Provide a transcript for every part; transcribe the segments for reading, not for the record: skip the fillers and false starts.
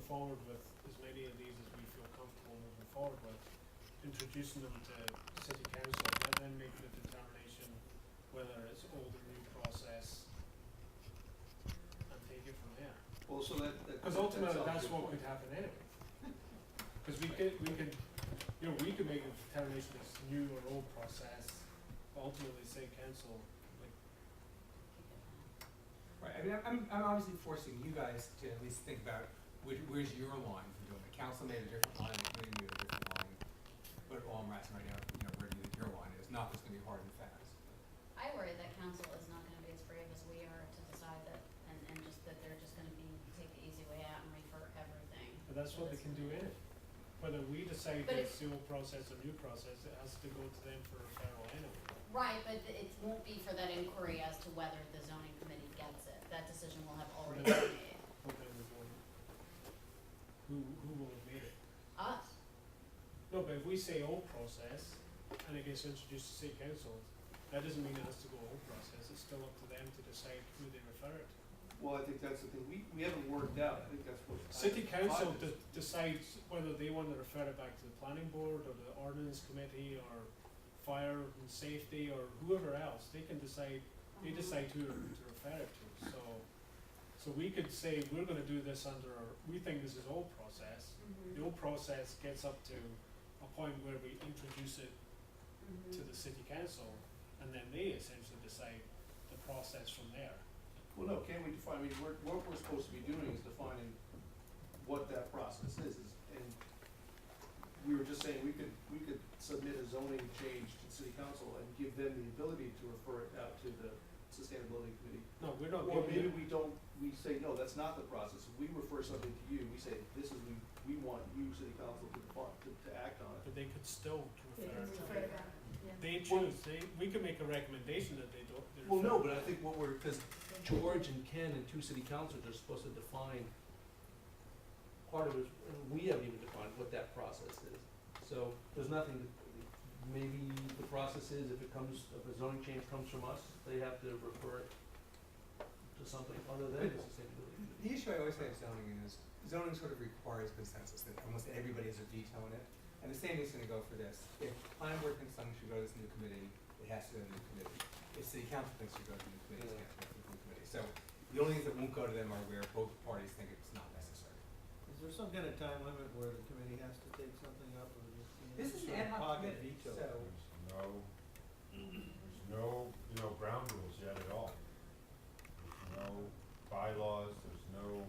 forward with as many of these as we feel comfortable moving forward with, introducing them to city council, and then making a determination whether it's old or new process, and take it from there. Well, so that Because ultimately, that's what could happen anyway. Because we could, you know, we could make a determination it's new or old process, but ultimately, city council, like, Right, I mean, I'm obviously forcing you guys to at least think about where's your line for doing it. Council made a different line, the committee made a different line. But all I'm asking right now, you know, where do you think your line is? Not just gonna be hard and fast. I worry that council is not gonna be as brave as we are to decide that, and just that they're just gonna take the easy way out and refer everything. but that's what they can do anyway. Whether we decide But it's the old process or new process, it has to go to them for referral anyway. Right, but it won't be for that inquiry as to whether the zoning committee gets it. That decision will have already been made. But then we're going, who will have made it? Us. No, but if we say old process, and it gets introduced to city council, that doesn't mean it has to go old process, it's still up to them to decide who they refer it to. Well, I think that's the thing, we haven't worked out, I think that's what. City council decides whether they want to refer it back to the planning board, or the ordinance committee, or fire and safety, or whoever else, they can decide, they decide who to refer it to, so we could say, we're gonna do this under, we think this is old process, the old process gets up to a point where we introduce it to the city council, and then they essentially decide the process from there. Well, no, can't we define, I mean, what we're supposed to be doing is defining what that process is, and we were just saying, we could submit a zoning change to city council and give them the ability to refer it out to the sustainability committee. No, we're not Or giving maybe we say, no, that's not the process, if we refer something to you, we say, this is, we want you, city council, to define, to act on it. but they could still They refer can it to refer them. it back, yeah. They choose, we can make a recommendation that they don't, they Well, no, refer. but I think what we're, because George and Ken and two city councilors are supposed to define, part of it, and we haven't even defined what that process is. So there's nothing, maybe the process is if a zoning change comes from us, they have to refer it to something other than the sustainability. The issue I always say of zoning is, zoning sort of requires consensus, that almost everybody has a veto in it. And the same is gonna go for this. If planning board thinks something should go to this new committee, it has to go to the new committee. If city council thinks it should go to the new committee, it has to go to the new committee. So the only things that won't go to them are where both parties think it's not necessary. Is there some kind of time limit where the committee has to take something up, or just, This is an ad hoc pocket committee, veto? so There's no, ground rules yet at all. There's no bylaws, there's no,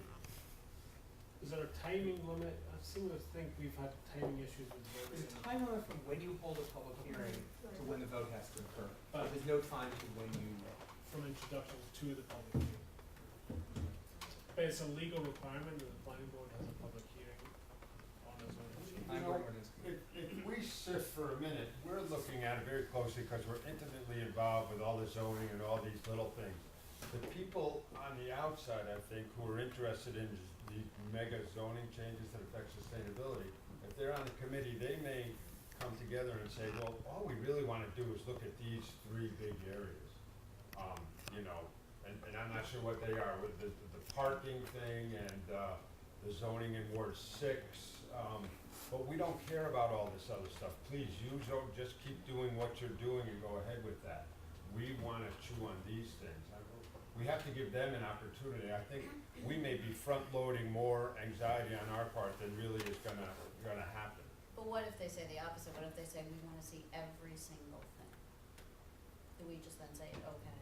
Is there a timing limit? I seem to think we've had timing issues with there's voting. a time limit from when you hold a public hearing to when the vote has to occur. But- But there's no time to when you, From introduction to the public hearing. But it's a legal requirement that the planning board has a public hearing on a zoning change. planning board ordinance committee. if we shift for a minute, we're looking at it very closely because we're intimately involved with all the zoning and all these little things. The people on the outside, I think, who are interested in the mega zoning changes that affect sustainability, if they're on the committee, they may come together and say, well, all we really wanna do is look at these three big areas. And I'm not sure what they are, with the parking thing and, the zoning in Ward 6, but we don't care about all this other stuff. Please, just keep doing what you're doing and go ahead with that. We wanna chew on these things. We have to give them an opportunity. I think we may be front-loading more anxiety on our part than really is gonna happen. But what if they say the opposite? What if they say we wanna see every single thing? Do we just then say, okay?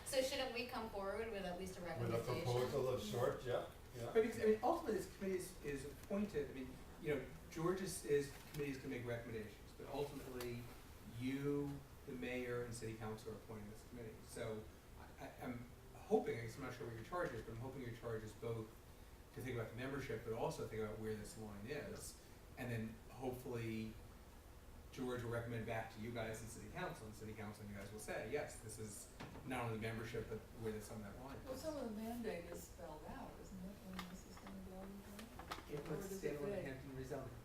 So shouldn't we come forward with at least a With a recommendation? proposal of sorts, yeah. But because, I mean, ultimately, this committee is appointed, I mean, George's committees can make recommendations, but ultimately, you, the mayor, and city council are appointing this committee. So I'm hoping, I guess I'm not sure what your charge is, but I'm hoping your charge is both to think about the membership, but also think about where this line is. And then hopefully, George will recommend back to you guys and city council, and you guys will say, yes, this is not only membership, but where there's some of that line. Well, some of the mandate is spelled out, isn't it, in the sustainability plan? It Or would does it stand on fit? Hampton rezoning,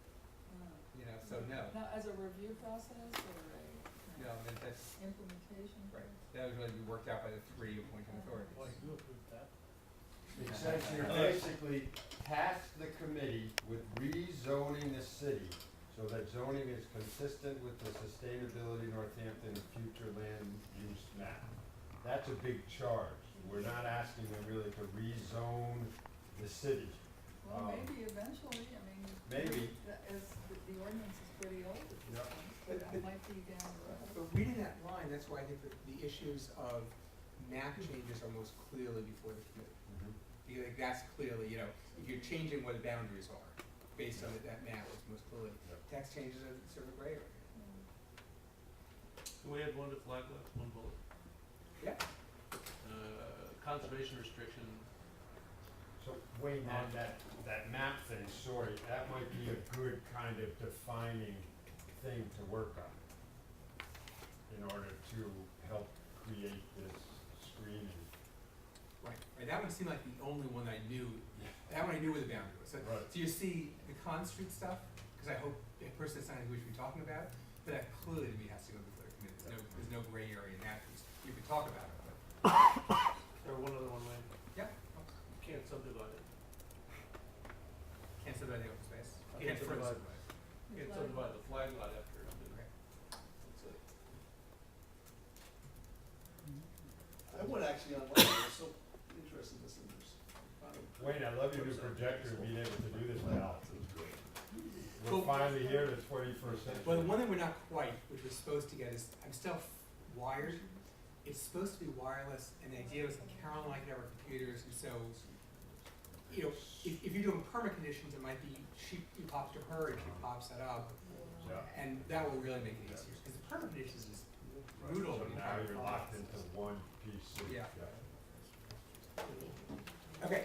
Ah. so no. Now, as a review process or No, I mean, that's, implementation? right, that would really be worked out by the three appointing authorities. Well, you approved that It says here basically, task the committee with rezoning the city so that zoning is consistent with the Sustainability Northampton future land use map. That's a big charge. We're not asking them really to rezone the city. Well, maybe eventually, I mean. Maybe. The ordinance is pretty old at this Yep. point, so that might be down the road. But reading that line, that's why I think that the issues of map changes are most clearly before the committee. Because like, that's clearly, you know, if you're changing where the boundaries are, based on that map, it's most clearly. Yep. Text changes are sort of gray area. Can we add one to flag lot, one bullet? Yeah. Conservation restriction, So Wayne, that map thing, sorry, that might be a good kind of defining thing to work on in order to help create this screening. Right. That one seemed like the only one I knew. That one I knew where the boundary was. So, Right. so you see the Con Street stuff, because I hope the person that's signing who we should be talking about, but that clearly to me has to go before the committee. There's no gray area in that piece. You could talk about it, but. or one other one, Wayne, Yeah. you can't subdivide it. Can't subdivide the open space. Can't Can't further subdivide. subdivide. You can't subdivide the flag lot after it's been, Okay. let's say. I went actually online, I was so interested in this, and there's. Wayne, I love your new projector and being able to do this now. Well- We're finally here in the 21st century. Well, the one that we're not quite, which we're supposed to get is, I'm still wired. It's supposed to be wireless, and the idea was Carol and I could have our computers, and so, you know, if you're doing permit conditions, it might be, you pop to her and she pops that up, Yeah. and that will really make it easier, because the permit conditions is brutal. So when you now try to you're follow locked it. into one piece. of- Yeah. Okay,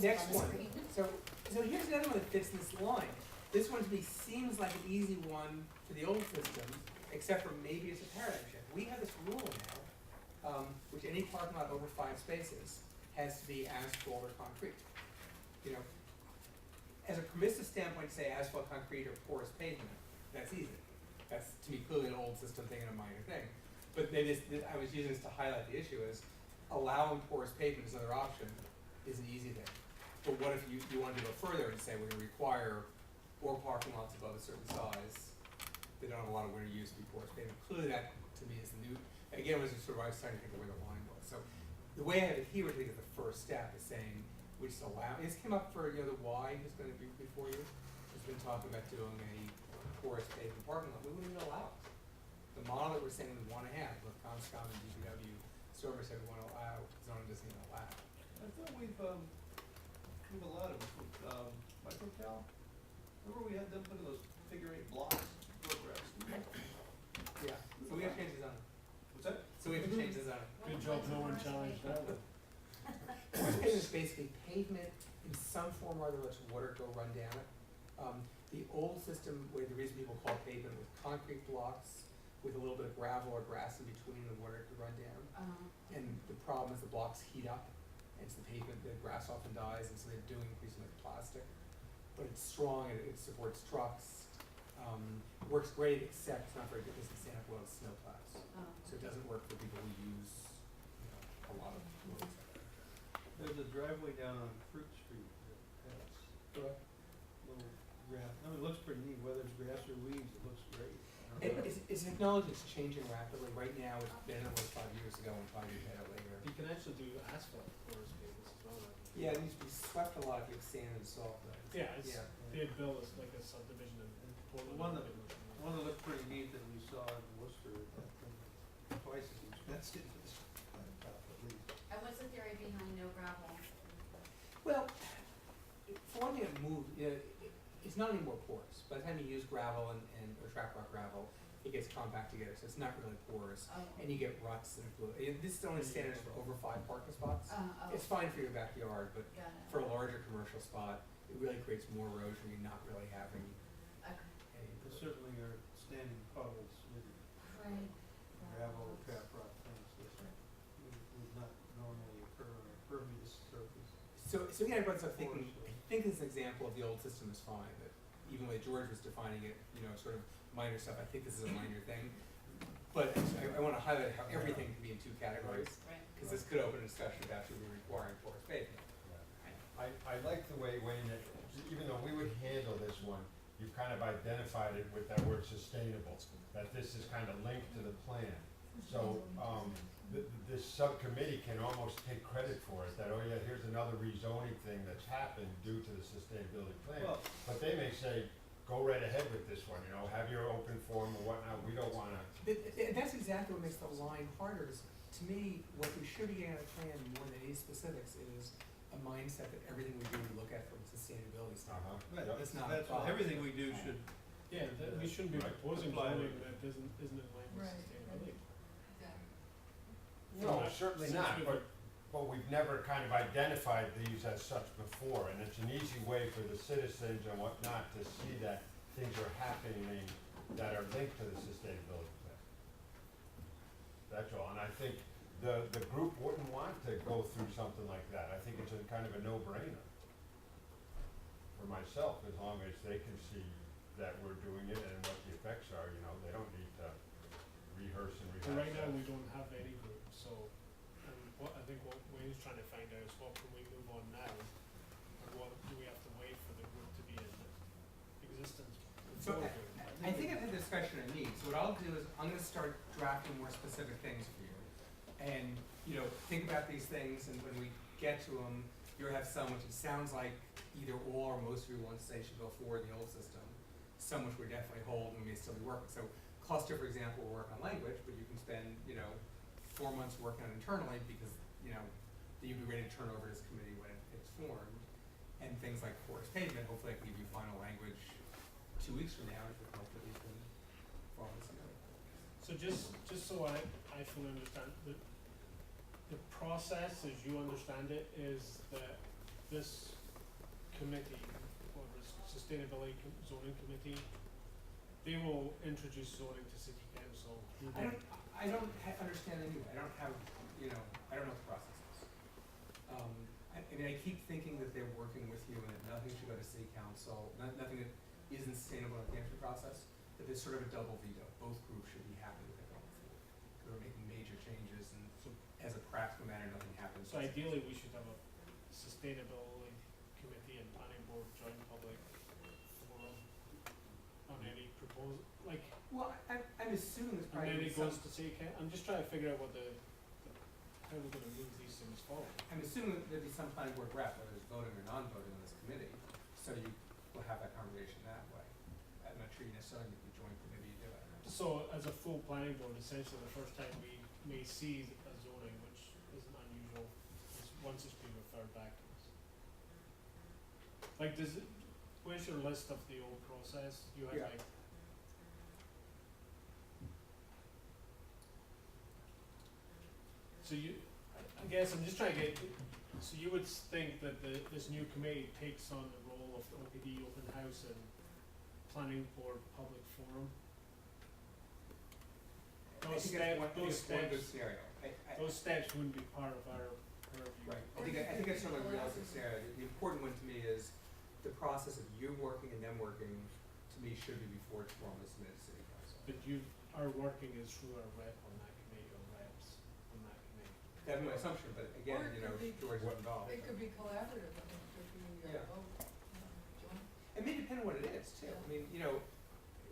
next one. So here's another one that fits in this line. This one to me seems like an easy one for the old system, except for maybe it's a paradigm shift. We have this rule now, which any parking lot over 5 spaces has to be asphalt or concrete. You know, as a permissive standpoint, say asphalt, concrete, or porous pavement, that's easy. That's to me clearly an old system thing and a minor thing. But maybe I was using this to highlight the issue is allowing porous pavement as another option is an easy thing. But what if you want to go further and say we're gonna require all parking lots above a certain size that don't have a lot of winter use to be porous pavement? Clearly that to me is the new, again, was sort of, I was trying to think of where the line was. So the way I have it here, I think is the first step is saying we just allow, this came up for, you know, the Y is gonna be before you. It's been talking about doing a porous pavement parking lot, we wouldn't even allow it. The model that we're saying we wanna have, with Conscom and DPW, Stormer said we wanna allow, zoning doesn't even allow. I thought we've allowed it with, Microcal. Remember we had them put in those figure 8 blocks, photographs? Yeah, so we have to change the zoning. What's that? So we have to change the zoning. Good job, no one challenged that one. Porous pavement is basically pavement in some form or other lets water go run down it. The old system, where the reason people call it pavement with concrete blocks with a little bit of gravel or grass in between the water to run down. And the problem is the blocks heat up, and it's the pavement, the grass often dies, and so they're doing increasingly plastic. But it's strong, and it supports trucks, works great, except it's not very good, it doesn't stand up well with snow plows. So it doesn't work for people who use, you know, a lot of roads. There's a driveway down on Fruit Street that has little grass, I mean, it looks pretty neat, whether it's grass or weeds, it looks great. It's a technology that's changing rapidly. Right now, it's better than it was 5 years ago, and 5 years ahead later. You can actually do asphalt porous pavements as well. right? Yeah, it needs to be swept a lot if you have sand and salt. But Yeah, it's, yeah. they'd build us like a subdivision in Portland. One that looked pretty neat that we saw in Worcester, that thing, twice as expensive as top at least. And what's the theory behind no gravel? Well, for one thing, it's not any more porous. By the time you use gravel or trap rock gravel, it gets compact together, so it's not really porous. And you get ruts and glue. This is only standards for over 5 parking spots. It's fine for your backyard, but Got it. for a larger commercial spot, it really creates more erosion. You're not really having Okay. any. There certainly are standing puddles with Right. gravel or trap rock things that would not normally occur on a pervious surface. So again, I brought this up thinking, I think this example of the old system is fine, that even when George was defining it, you know, sort of minor stuff, I think this is a minor thing. But I wanna highlight how everything can be in two categories, Right. cause this could open a discussion about should we require forest pavement. I like the way, Wayne, that even though we would handle this one, you've kind of identified it with that word sustainable, that this is kind of linked to the plan. So, this subcommittee can almost take credit for it, that, oh yeah, here's another rezoning thing that's happened due to the sustainability plan. Well, But they may say, go right ahead with this one, you know, have your open forum or whatnot, we don't wanna, That's exactly what makes the line harder, is, to me, what we should be getting out of the plan more than any specifics is a mindset that everything we do, we look at from a sustainability standpoint. right, Yep. that's, not a that's what, box. everything we do should, Yeah, we shouldn't be Right. proposing Apply zoning with that isn't in line with Right, sustainability. Exactly. no, Well, certainly since not, we've- but we've never kind of identified these as such before, and it's an easy way for the citizens and whatnot to see that things are happening that are linked to the sustainability plan. That's all, and I think the group wouldn't want to go through something like that, I think it's a kind of a no-brainer for myself, as long as they can see that we're doing it and what the effects are, you know, they don't need to rehearse and rehearse. But right now, that. we don't have any group, so, and I think what Wayne's trying to find out is what can we move on now? Or what do we have to wait for the group to be in existence So before doing that? I think I've had the discussion I need, so what I'll do is, I'm gonna start drafting more specific things for you. And, you know, think about these things, and when we get to them, you'll have some which it sounds like either all or most of you want to say should go forward in the old system. Some which we definitely hold and may still be working. So cluster, for example, will work on language, but you can spend, 4 months working on it internally because, then you'll be ready to turn over to this committee when it's formed. And things like forest pavement, hopefully I can give you final language 2 weeks from now, which would hopefully you can follow this together. So just so I fully understand, the process, as you understand it, is that this committee, or the Sustainability Zoning Committee, they will introduce zoning to city council. I don't understand anyway, I don't have, I don't know what the process is. I keep thinking that they're working with you and that nothing should go to city council, nothing that isn't sustainable in the entry process, that there's sort of a double veto, both groups should be happy with it going forward. Because we're making major changes and so as a practical matter, nothing happens. So ideally, we should have a Sustainability Committee and Planning Board joint public forum on any proposal, like, Well, I'm assuming it's and probably then it some, goes to city I'm just trying to figure out what how we're gonna move these things forward. I'm assuming that there'd be some planning board rep, whether it's voting or non-voting on this committee, so you will have that conversation that way. I'm not sure you necessarily need to join committee to do it. So as a full planning board, essentially the first time we may see a zoning, which isn't unusual, is once it's been referred back to us. Like, where's your list of the old process? You have Yeah. like. So I guess I'm just trying to get, so you would think that this new committee takes on the role of the OPD open house and planning board public forum? I think that's one good scenario. Those steps wouldn't be part of our purview. Right, I think that's sort of a realistic scenario. The important one to me is the process of you working and them working, to me, should be before it's formally submitted to city council. But our working is through our rep on that committee, or reps on that committee. That'd be my assumption, but again, Or it could be- George is involved. It could be collaborative, I mean, it could be Yeah. both, joint. It may depend on what it is too. I mean,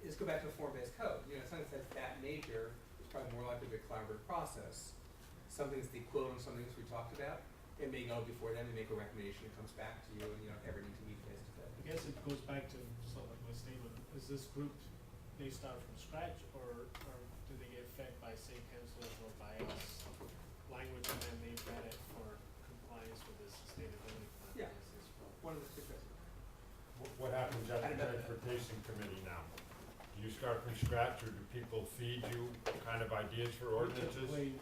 let's go back to the form-based code. Something that's that major is probably more likely to be a collaborative process. Something that's the equivalent of something that we talked about, it may go before then, they make a recommendation, it comes back to you, and you don't ever need to meet face to face. I guess it goes back to sort of like my statement, is this group, they start from scratch, or do they get fed by city councilors or by us language, and then they vet it for compliance with the sustainability plan? Yeah. Is this what- One of the two. What happens at I the don't know. transportation committee now? Do you start from scratch, or do people feed you kind of ideas for ordinances? Typically,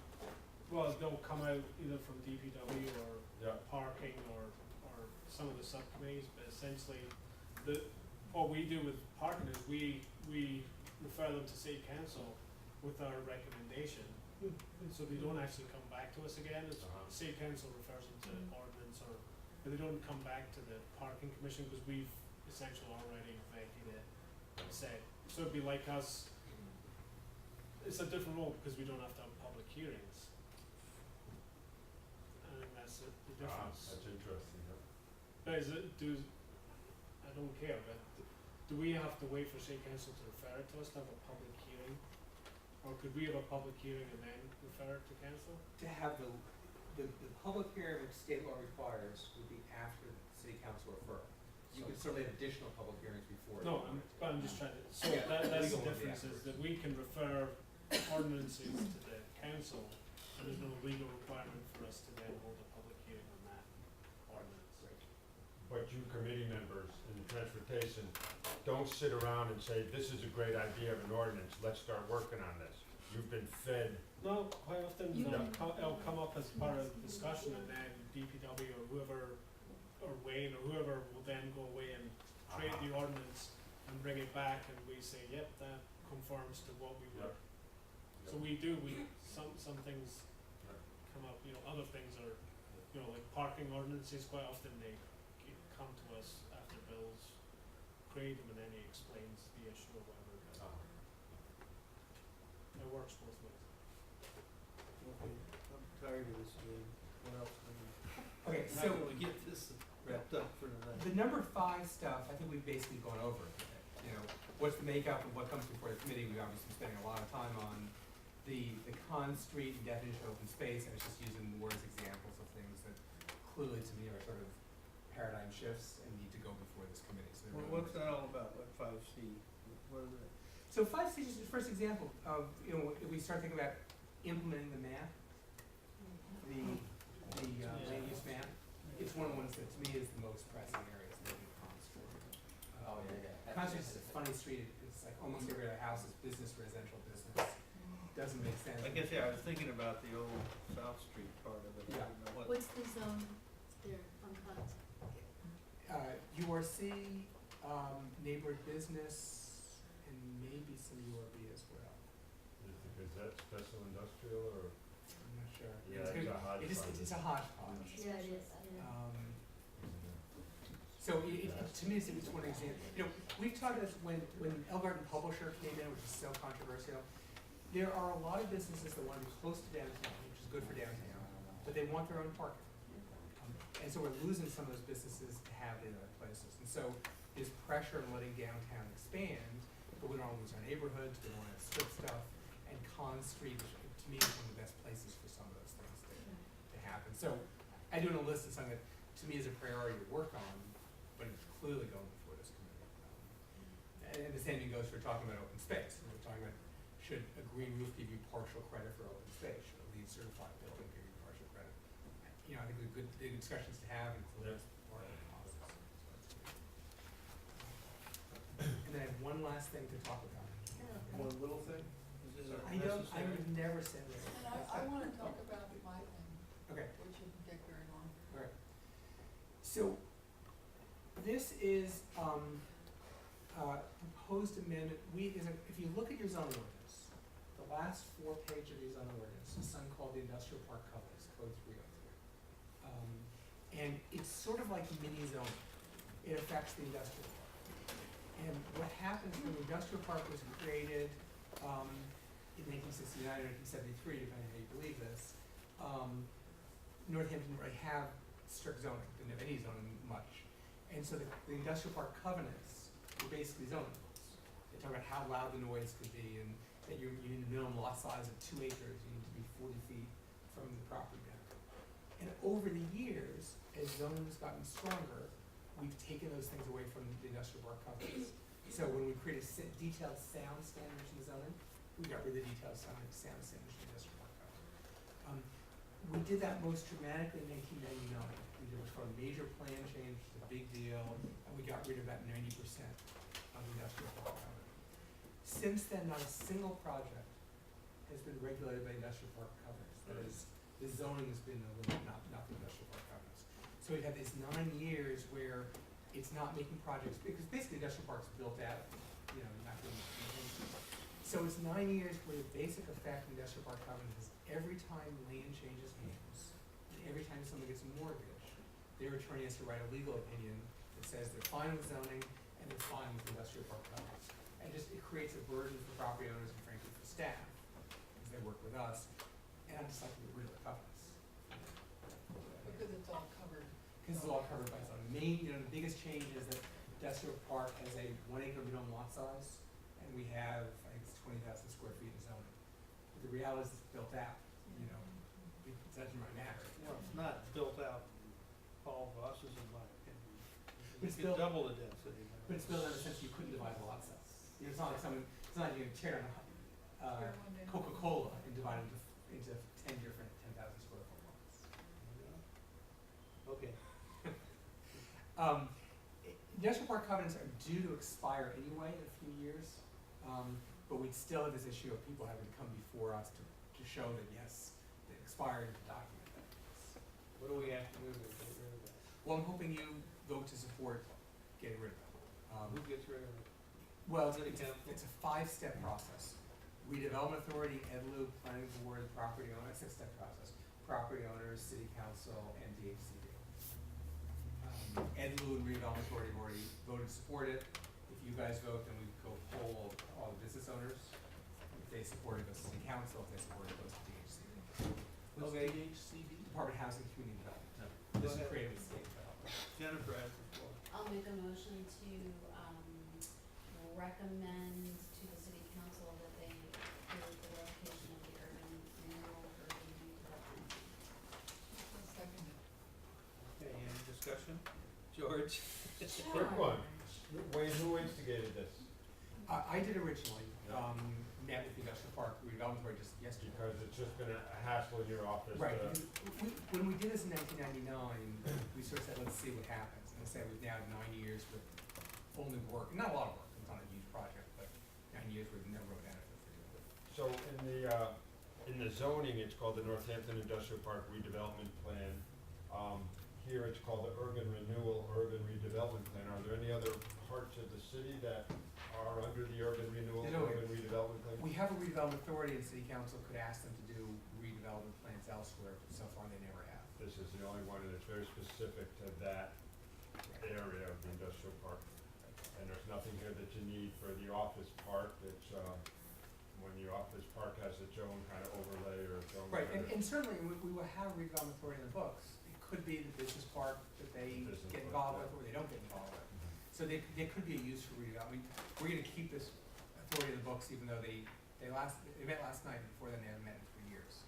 well, they'll come out either from DPW or Yeah. parking or some of the subcommittees, but essentially, what we do with parking is we refer them to city council with our recommendation. And so they don't actually come back to us again, it's, Uh-huh. city council refers them to ordinance but they don't come back to the parking commission, because we've essentially already vetted it and said, so it'd be like us it's a different role because we don't have to have public hearings. And that's the difference. That's interesting, yeah. Now, I don't care, but do we have to wait for city council to refer it to us to have a public hearing? Or could we have a public hearing and then refer it to council? To have the public hearing which state law requires would be after the city council referral. You could certainly have additional public hearings before. No, I'm just trying to, so Yeah, that's the legal would be difference, is afterwards. that we can refer ordinances to the council, and there's no legal requirement for us to then hold a public hearing on that ordinance. But you committee members in transportation, don't sit around and say, this is a great idea of an ordinance, let's start working on this. You've been fed, No, quite often You it'll come up as part of the discussion, and then DPW or whoever, or Wayne or whoever will then go away and create the ordinance and bring it back, and we say, yep, that conforms to what we were. So we some things come up, other things are, like parking ordinances, quite often they come to us after Bill's create them and then he explains the issue or whatever. It works both ways. Okay, I'm tired of this game. What else do we? Okay, How so can we get this wrapped up for tonight? the number 5 stuff, I think we've basically gone over it today. What's the makeup of what comes before the committee? We've obviously been spending a lot of time on the con street and definition of open space. I was just using the word as examples of things that clearly to me are sort of paradigm shifts and need to go before this committee. So they're really- What's that all about, what 5C, what is it? So 5C is the first example of, if we start thinking about implementing the map, the land use map, it's one of the ones that to me is the most pressing area, is maybe Con Street. Con Street is a funny street, it's like almost every other house is business, residential business, doesn't make sense. I guess, yeah, I was thinking about the old South Street part of it, I Yeah. didn't know what. What's the zone there on Cotts? URC, neighborhood business, and maybe some URB as well. is that special industrial or? I'm not sure. Yeah, it's a hodgepodge. It's a hodgepodge. Yeah, it is, yeah. So to me, it's one example. We've talked about this when Elgarten Publisher came in, which is so controversial. There are a lot of businesses that want to be close to downtown, which is good for downtown, but they want their own parking. And so we're losing some of those businesses to have it in other places. And so there's pressure on letting downtown expand, but we don't want to lose our neighborhoods, we don't want to have strip stuff. And Con Street, to me, is one of the best places for some of those things to happen. So I do a list of something that to me is a priority to work on, but it's clearly going before this committee. And the same thing goes for talking about open space. We're talking about, should a green roof give you partial credit for open space? Should a LEED certified building give you partial credit? I think they're good discussions to have, and clearly it's part of the process. And then I have one last thing to talk about. One little thing? Is this I necessary? would never say that. And I wanna talk about my thing, Okay. which shouldn't take very long. All right. So this is proposed amendment. If you look at your zoning ordinance, the last 4 pages of your zoning ordinance is something called the industrial park covenants, code 303. And it's sort of like mini zoning. It affects the industrial park. And what happens when the industrial park was created in 1969 or 1973, depending on how you believe this, Northampton didn't really have strict zoning, didn't have any zoning much. And so the industrial park covenants were basically zoning rules. They talk about how loud the noise could be, and that you need a minimum lot size of 2 acres, you need to be 40 feet from the property boundary. And over the years, as zoning has gotten stronger, we've taken those things away from the industrial park covenants. So when we created detailed sound standards in the zoning, we got rid of the detailed sound standards in the industrial park covenant. We did that most dramatically in 1999. We did what's called a major plan change, which is a big deal, and we got rid of about 90% of the industrial park covenant. Since then, not a single project has been regulated by industrial park covenants. That is, the zoning has been a little, not the industrial park covenants. So we've had these 9 years where it's not making projects, because basically industrial parks built out, not doing anything. So it's 9 years where the basic effect of industrial park covenant is every time land changes hands, and every time someone gets a mortgage, their attorney has to write a legal opinion that says they're fine with zoning and they're fine with industrial park covenants. And it creates a burden for property owners and frankly for staff they work with us, and I'd just like to get rid of the covenants. Because it's all covered. Because it's all covered by zoning. The biggest change is that industrial park has a 1 acre minimum lot size, and we have, I think it's 20,000 square feet in zoning. But the reality is it's built out, it doesn't really matter. Well, it's not built out, Paul Voss is in my opinion. But it's You could built- double the density. But it's built in the sense you couldn't divide the lot size. It's not like it's not like you can tear down Tear one down. Coca-Cola and divide it into 10 different 10,000 square foot lots. Okay. Industrial park covenants are due to expire anyway in a few years, but we'd still have this issue of people having to come before us to show that yes, they expired and to document that. What do we have to do to get rid of that? Well, I'm hoping you vote to support getting rid of them. Who gets rid of it? Well, City it's council? a 5-step process. Redevelopment authority, EDLU, planning board, property owner, 6-step process. Property owners, city council, and DHCD. EDLU and redevelopment authority have already voted to support it. If you guys vote, then we go poll all the business owners. If they support it, it goes to city council. If they support it, it goes to DHCD. Okay. Department of Housing and Community Development. Go This is ahead. created with state development. Jennifer has the floor. I'll make a motion to, recommend to the city council that they approve the revocation of the urban renewal urban redevelopment. I'll second it. Okay, any discussion? George? Quick one. Wayne, who instigated this? I did originally, met with the industrial park redevelopment authority just yesterday. Because it's just been a hassle in your office. Right, because when we did this in 1999, we sort of said, let's see what happens. And I said, we've now had 9 years with only work, not a lot of work, it's not a huge project, but 9 years with no real benefit for doing it. So in the zoning, it's called the Northampton Industrial Park Redevelopment Plan. Here it's called the Urban Renewal, Urban Redevelopment Plan. Are there any other parts of the city that are under the Urban Renewal, No, Urban Redevelopment Plan? We have a redevelopment authority and city council could ask them to do redevelopment plans elsewhere, but so far they never have. This is the only one, and it's very specific to that area of the industrial park. And there's nothing here that you need for the office park. It's, when the office park has its own kind of overlay or its own. Right, kind of- and certainly we will have a redevelopment authority in the books. It could be the business park that they Business get park, involved yeah. with or they don't get involved with. So there could be a use for redevelopment. We're gonna keep this authority in the books even though they met last night, before then they haven't met in 3 years.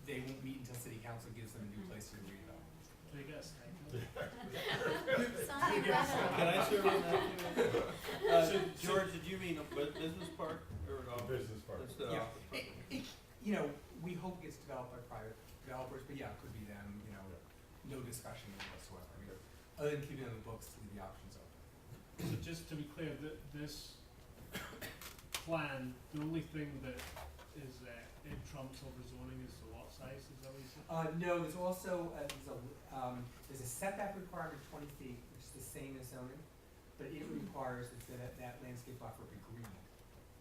They won't meet until city council gives them a new place to do redevelopment. Can I guess? Something better. Can I serve on that too? George, did you mean a business park or an office? Business park. That's the Yeah. office park. We hope it gets developed by private developers, but yeah, it could be them, no discussion whatsoever. I mean, other than keeping it in the books, to leave the options open. So just to be clear, this plan, the only thing that is, it trumps over zoning is the lot size, is that what you said? No, there's also, there's a setback requirement of 20 feet, which is the same as zoning, but it requires that landscape buffer be green.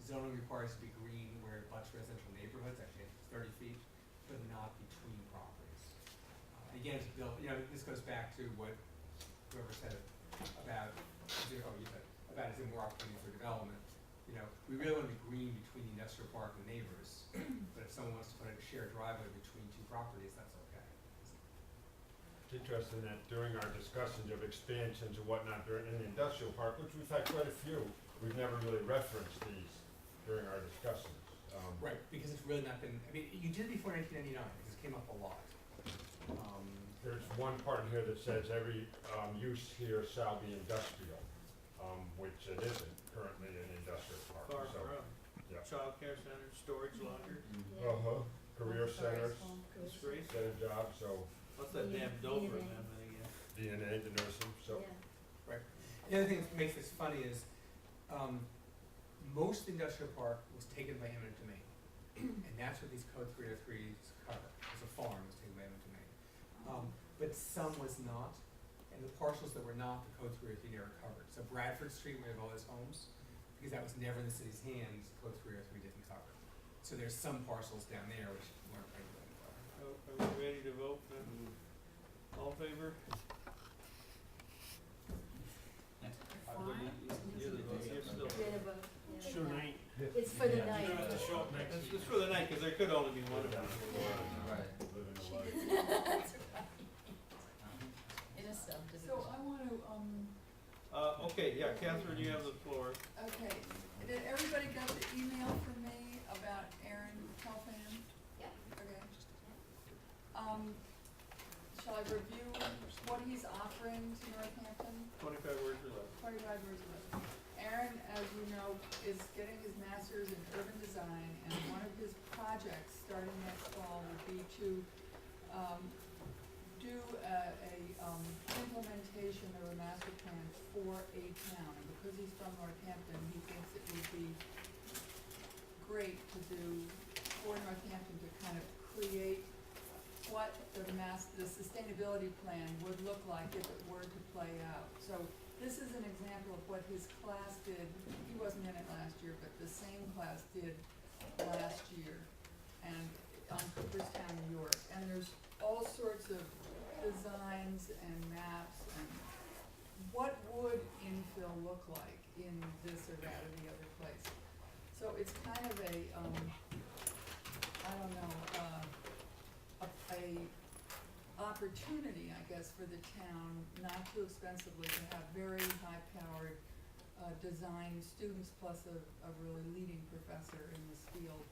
Zoning requires it to be green where it butts residential neighborhoods, actually it's 30 feet, but not between properties. Again, it's built, this goes back to what whoever said about, about is there more opportunity for development. We really want to be green between the industrial park and neighbors, but if someone wants to put a shared driveway between 2 properties, that's okay. It's interesting that during our discussions of expansions and whatnot during, in the industrial park, which we've had quite a few, we've never really referenced these during our discussions. Right, because it's really not been, you did it before 1999, because it came up a lot. There's one part in here that says every use here shall be industrial, which it isn't currently in industrial park. Far So, from. yeah. Childcare centers, storage lockers, Uh-huh, career centers, disgrace. get a job, so What's that damn Dover amendment again? DNA, the nursing, so. The other thing that makes this funny is, most industrial park was taken by eminent domain, and that's what these code 303s cover. It's a farm was taken by eminent domain, but some was not, and the parcels that were not, the code 303 never covered. So Bradford Street, where we have all those homes, because that was never in the city's hands, code 303 didn't cover. So there's some parcels down there which weren't regulated. Are we ready to vote then? All in favor? Fine. You're the vote, you're still. Sure, night. It's For the You night. don't have to show up next It's week. for the night, cause there could only be one of them. Right. Living a life. It is so. So I wanna, Okay, yeah, Catherine, you have the floor. okay, did everybody get the email from me about Aaron Telfan? Yep. Okay. Shall I review what he's offering to Northampton? 25 words or less. 25 words of it. Aaron, as you know, is getting his master's in urban design, and one of his projects starting next fall would be to do a implementation of a master plan for a town. And because he's from Northampton, he thinks it would be great to do for Northampton to kind of create what the sustainability plan would look like if it were to play out. So this is an example of what his class did. He wasn't in it last year, but the same class did last year, and on Cooperstown, New York. And there's all sorts of designs and maps and what would infill look like in this or that or the other place. So it's kind of a, I don't know, a opportunity, I guess, for the town, not too expensively, to have very high-powered design students plus a really leading professor in this field.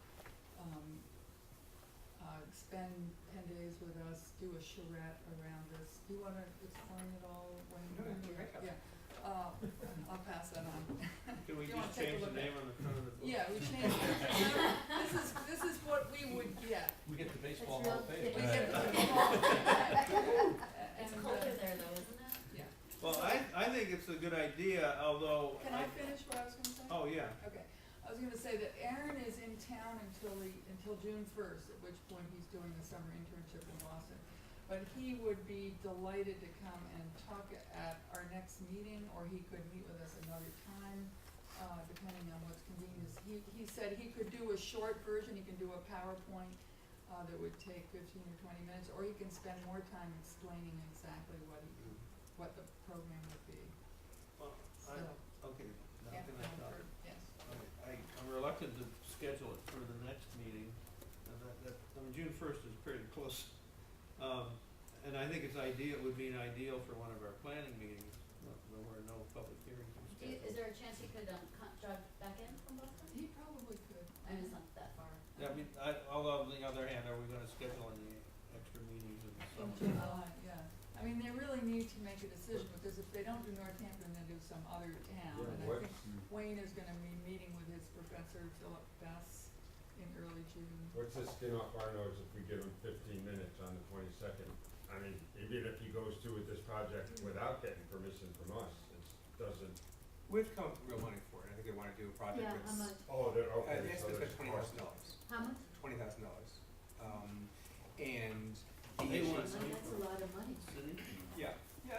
Spend 10 days with us, do a charrette around this. Do you wanna explain it all, Wayne? No, it's great. Yeah, I'll pass that on. Can we You wanna just take a change the look at name on the front of the book? Yeah, we changed it. This is what we would get. We get the baseball It's hall of real- fame. We get the It's and, colder there though, isn't it? yeah. Well, I think it's a good idea, although. Can I finish what I was gonna say? Oh, yeah. Okay, I was gonna say that Aaron is in town until June first, at which point he's doing a summer internship in Boston. But he would be delighted to come and talk at our next meeting, or he could meet with us another time, depending on what's convenient. He said he could do a short version, he can do a PowerPoint, that would take 15 or 20 minutes, or he can spend more time explaining exactly what the program would be. Well, So, okay, now yeah, can I talk? yes. I'm reluctant to schedule it for the next meeting, and June 1st is pretty close. And I think it would be ideal for one of our planning meetings, where no public hearings are scheduled. Is there a chance he could, drive back in from Boston? He probably could. I mean, it's not that far. Yeah, I mean, although on the other hand, are we gonna schedule any extra meetings in the In summer? July, yeah. I mean, they really need to make a decision, because if they don't do Northampton, they do some other town. And I think Wayne is gonna be meeting with his professor, Philip Bess, in early June. What's the skin off our nose if we give him 15 minutes on the 22nd? I mean, even if he goes through with this project without getting permission from us, it doesn't. We've come up with real money for it. I think they wanna do a project Yeah, that's. how much? Oh, they're, okay, The so estimate's there's like cost. $20,000. How much? $20,000. And the They issue. want I mean, that's a lot of money. City? Yeah,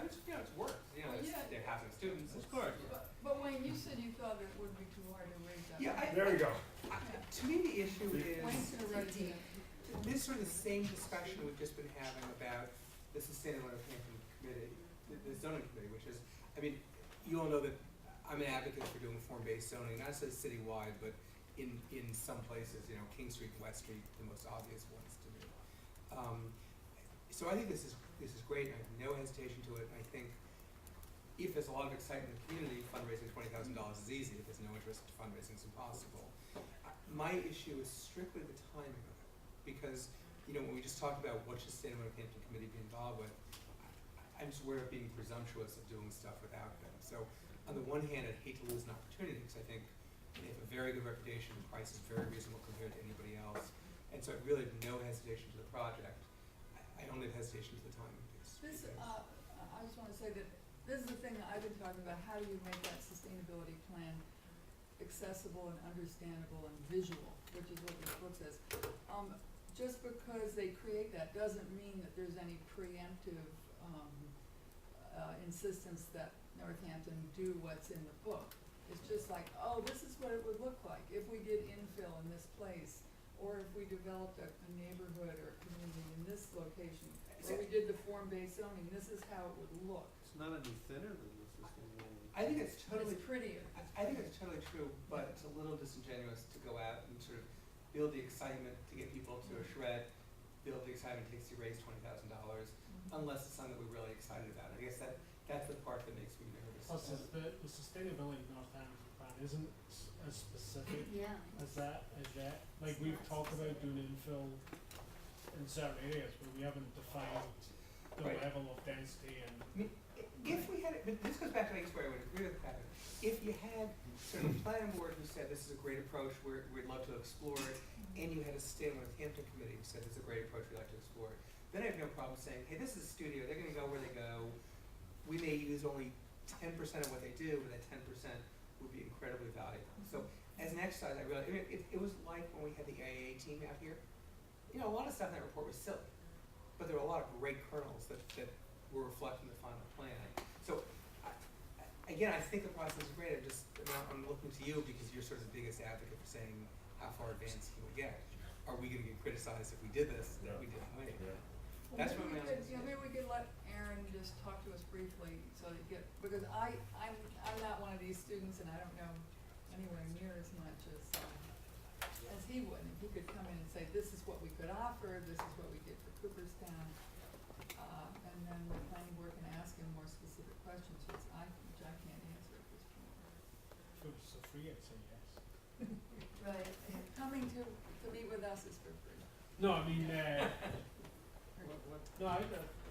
it's, it's work, Well, it's, yeah. they're having students. Of course. But Wayne, you said you thought it would be too hard to raise that. Yeah, money. There we go. To me, the issue Wayne's is, gonna write it down. this is sort of the same discussion we've just been having about the Sustainable Northampton Committee, the zoning committee, which is, I mean, you all know that I'm an advocate for doing form-based zoning, not necessarily citywide, but in some places, King Street and West Street, the most obvious ones to me. So I think this is great, I have no hesitation to it, I think if there's a lot of excitement in the community, fundraising $20,000 is easy, if there's no interest, fundraising is impossible. My issue is strictly the timing of it, because, when we just talked about what should Sustainable Northampton Committee be involved with, I'm just aware of being presumptuous of doing stuff without them. So, on the one hand, I'd hate to lose an opportunity, because I think they have a very good reputation, the price is very reasonable compared to anybody else, and so I really have no hesitation to the project. I only have hesitation to the timing piece. This, because- I just wanna say that this is the thing that I've been talking about, how do you make that sustainability plan accessible and understandable and visual, which is what this book says. Just because they create that doesn't mean that there's any preemptive, insistence that Northampton do what's in the book. It's just like, oh, this is what it would look like if we did infill in this place, or if we developed a neighborhood or a community in this location, or we did the form-based zoning, this is how it would look. it's not any thinner than the Sustainable. I think it's But totally, it's prettier. I think it's totally true, but it's a little disingenuous to go out and sort of build the excitement to get people to a shred, build the excitement to raise $20,000, unless it's something that we're really excited about. I guess that's the part that makes me nervous. Plus, the Sustainability Northampton Plan isn't as specific Yeah. as that, like, we've talked about doing infill in certain areas, but we haven't defined the Right. level of density and. I mean, if we had, but this goes back to, I guess, where I would agree with Kevin. If you had sort of a planning board who said this is a great approach, we'd love to explore it, and you had a Sustainable Northampton Committee who said this is a great approach, we'd like to explore it, then I have no problem saying, hey, this is a studio, they're gonna go where they go. We may use only 10% of what they do, but that 10% would be incredibly valuable. So as an exercise, I realized, I mean, it was like when we had the AAA team out here. You know, a lot of stuff in that report was silly, but there were a lot of great kernels that were reflecting the final plan. So, again, I think the process is great. I'm looking to you because you're sort of the biggest advocate for saying how far advanced can we get. Are we going to get criticized if we did this that we didn't wait? Yeah. Well, That's maybe what we my could, maybe we could let Aaron just talk to us briefly, so that because I'm not one of these students, and I don't know anywhere near as much as he would. And he could come in and say, this is what we could offer, this is what we did for Cooperstown, and then the planning board can ask him more specific questions, which I can't answer at this point. If it was so free, I'd say yes. Right, coming to meet with us is for free. No, I mean, no,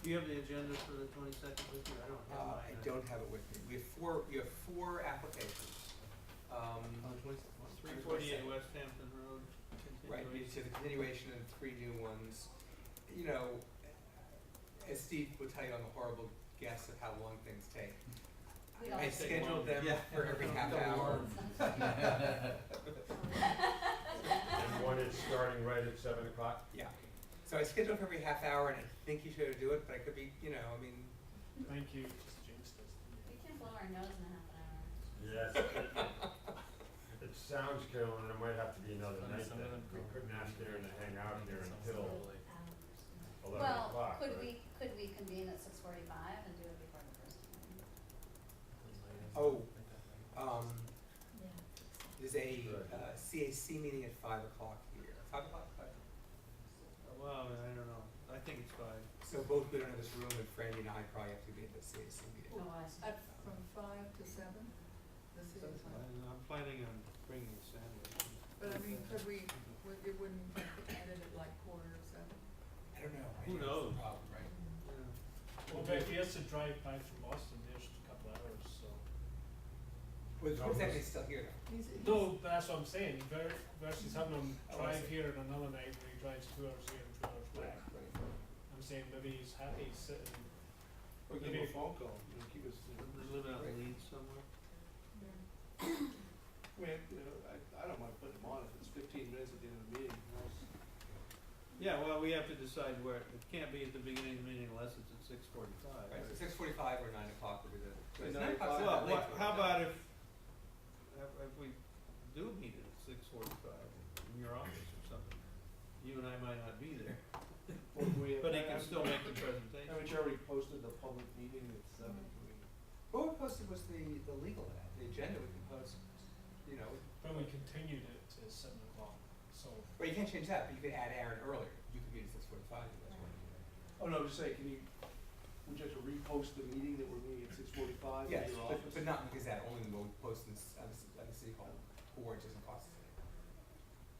Do you have the agenda for the 22nd with you? I don't have mine. I don't have it with me. We have four applications. On the 348 West Hampton Road. Right, so the continuation and three new ones. You know, as Steve would tell you, I'm a horrible guess of how long things take. We all I take scheduled them Yeah. for every half hour. And one is starting right at 7 o'clock? Yeah, so I scheduled for every half hour, and I think you should do it, but I could be, you know, I mean, thank you, just jinxed us. We can blow our nose in a half an hour. Yes. It sounds, Carolyn, it might have to be another night then. We couldn't ask Aaron to hang out here until 11 Well, o'clock. could right? we convene at 6:45 and do it before the first meeting? Yeah. there's a CAC meeting at 5 o'clock here. 5 o'clock? 5. Well, I don't know. I think it's 5. So both we don't have this room, and Franny and I probably have to be at the CAC meeting. Oh, I see. From 5 to 7, the city time. And I'm planning on bringing a sandwich. But I mean, could we, it wouldn't end it at like 6:45? I don't know. Who knows? That's the problem, right? Yeah. Well, but if he has to drive back from Boston, there's a couple hours, so. Well, the school's actually still here though. No, but that's what I'm saying, versus having him Oh, I drive see. here on another night where he drives 2 hours here and 2 hours back. I'm saying maybe he's happy sitting, Or give him a phone call, you know, keep us, They live out in Leeds somewhere. I mean, you know, I don't mind putting him on if it's 15 minutes at the end of the meeting, you know, Yeah, well, we have to decide where, it can't be at the beginning of the meeting unless it's at 6:45. Right, so 6:45 or 9 o'clock would be the. Say 9 9 o'clock's o'clock. not Well, that late for how it. about if we do meet it at 6:45 in your office or something? You and I might not be there, or do we have. but he can still make the Haven't presentation. you already posted the public meeting at 7? What we posted was the legal ad, the agenda we can post, you know, but we continued it to 7 o'clock, so. well, you can't change that, but you could add Aaron earlier. You could meet at 6:45 if that's what you Oh, no, I'm just saying, would you have to repost the meeting that we're meeting at 6:45 in Yes, your but office? not in the Gazette, only when we post on the city hall, or it doesn't cost us anything.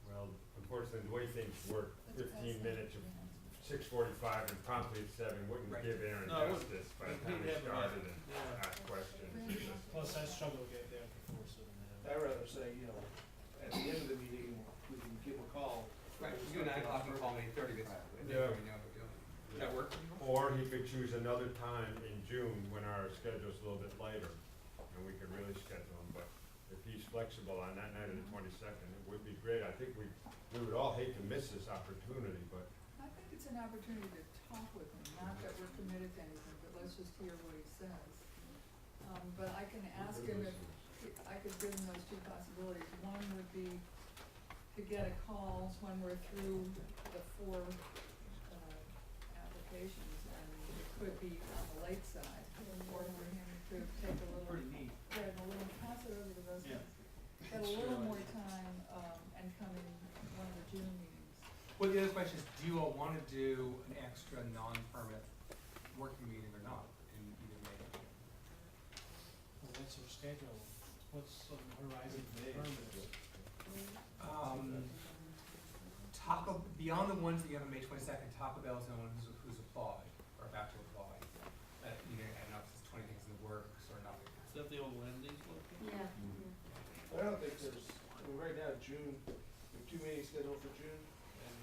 Well, unfortunately, the way things work, 15 minutes of 6:45 and promptly at 7 wouldn't Right. give Aaron No, it wouldn't. justice by the He'd time he have to started get- and yeah. asked questions. Plus, I struggle to get there before 7 I'd rather say, you know, at the end of the meeting, we can give him a call. Right, if you do 9 o'clock, you call me at 8:30, basically, and then Yeah. we know what we're doing. Does that work? Or he could choose another time in June when our schedule's a little bit lighter, and we could really schedule him, but if he's flexible on that night of the 22nd, it would be great. I think we would all hate to miss this opportunity, but I think it's an opportunity to talk with him, not that we're committed to anything, but let's just hear what he says. But I can ask him if, I could give him those two possibilities. One would be to get a call when we're through the 4 applications, and it could be on the late side, or get a little more time, and come in one of the June meetings. Well, the other question is, do you all wanna do an extra non-permit working meeting or not in either May or June? Well, what's our schedule? What's on the horizon for permits? Beyond the ones that you have on May 22nd, Taco Bell's the one who's applied, or about to apply. I don't know if it's 20 things in the works or nothing. Is that the old Wendy's location? Yeah. I don't think there's, I mean, right now, June, we have 2 meetings scheduled for June, and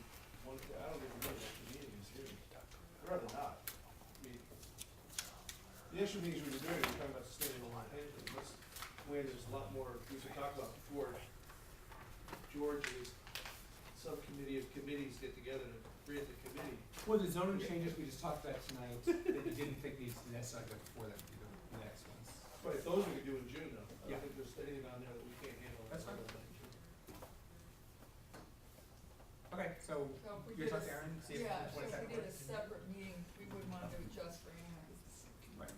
one, I don't think we're going to have 2 meetings in June. I'd rather not. I mean, the extra meetings we've been doing, we're talking about sustainable Northampton, that's where there's a lot more we could talk about before George and his subcommittee of committees get together to create the committee. Well, the zoning changes we just talked about tonight, that you didn't think needs to necessarily go before them, do the next ones. Right, those we could do in June though. I Yeah. don't think there's anything on there that we can't handle. That's fine. Right. Okay, so So if we you're did a talking to Aaron, see if Yeah, the so if 22nd we did a works? separate meeting, we wouldn't wanna do it just for Anna. Right.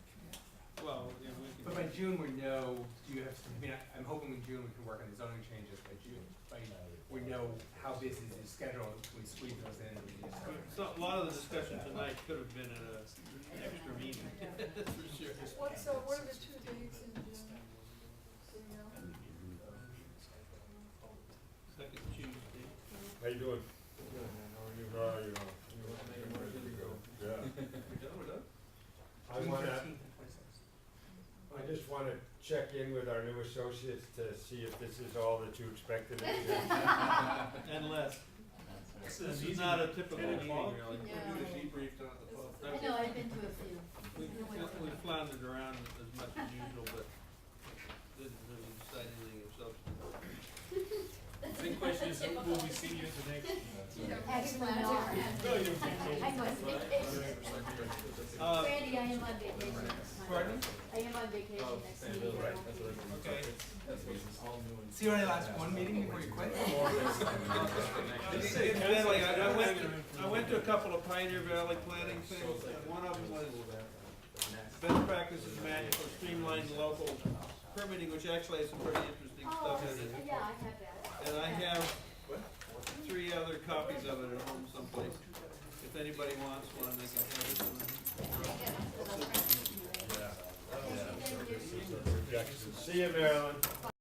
Well, yeah, we can. But by June, we know, do you have, I mean, I'm hoping in June we can work on the zoning changes by June. We know how busy is the schedule, we squeeze those in. So, a lot of the discussion tonight could have been at a extra meeting, that's for sure. What are the 2 dates in June? Do you know? Second Tuesday. How you doing? Good, man, how are you? You know, yeah. We're done? I June wanna, 13th and 26th. I just wanna check in with our new associates to see if this is all that you expected it to be. And less. This is not a typical meeting, really. We're doing a debrief down at the pub. I know, I've been to a few. We floundered around as much as usual, but didn't really decide anything of substance. The big question is, who will we see you today? Excellent. No, you're vacation. I'm on vacation. Randy, I am on vacation next month. Pardon? I am on vacation next meeting. I won't be here. Okay. So you only last one meeting before you quit? Incidentally, I went to a couple of Pioneer Valley planning things, and one of them was best practices manual for streamlining local permitting, which actually has some pretty interesting Oh, stuff in it. yeah, I have that. And I have 3 other copies of it at home someplace. If anybody wants one, they can have it. Thank you. See you, Marilyn.